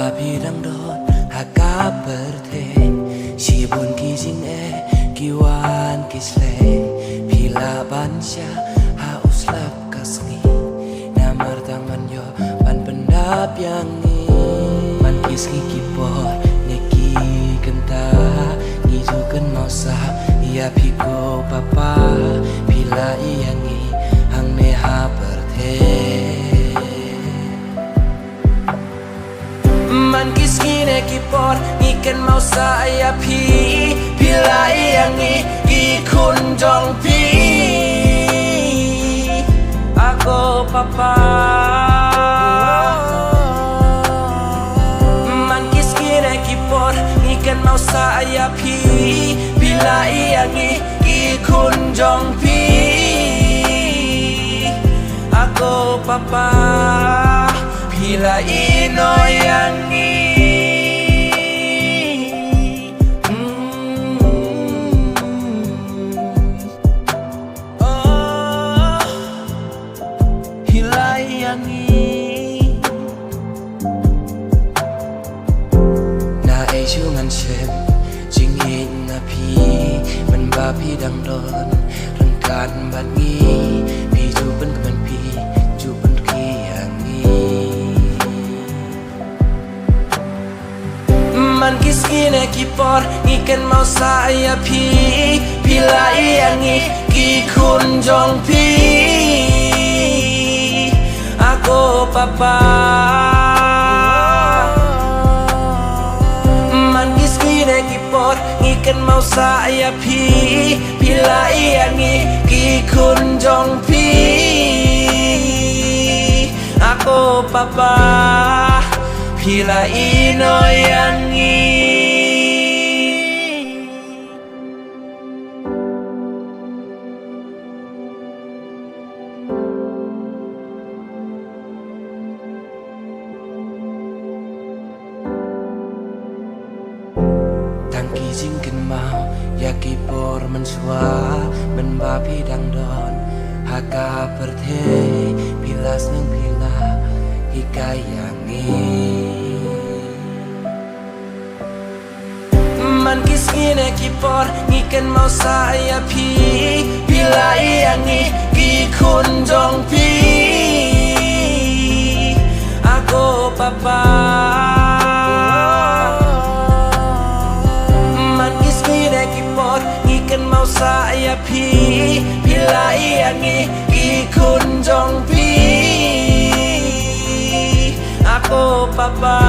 Babi đang đốt hạ cá bờ thế chỉ buồn kỳ dinh e kỳ wan kỳ sle pila bansha ha uslap kasni namar tangan yo ban pendap yang ni man kiski kipor neki kenta ni juken mau sah ia piko papa pila iangi hang ne ha berde man kiski neki por ikan mau saya pi pila iangi ikun jong pi aku papa man kiski neki por ikan mau saya pi pila iangi ikun jong pi aku papa pila ino yangi Jungan shem jing in na pi man ba pi dang don rang kan ban ngi pi ju ban kan pi ju ban ki yang ngi man kiski ne ki por ikan mau saya pi pila yang ngi ki kun jong pi aku papa ikan mau saya pi pila iangi ikun jong pi aku papa pila ino yangi Tangki jingkin mau yaki por mensua menbabi dang don haka berte pilas neng pila hikayangi man kiski neki por ikan mau saya pi pila iangi ikun jong pi aku papa ikan mau saya pi pila iangi ikun jong pi aku papa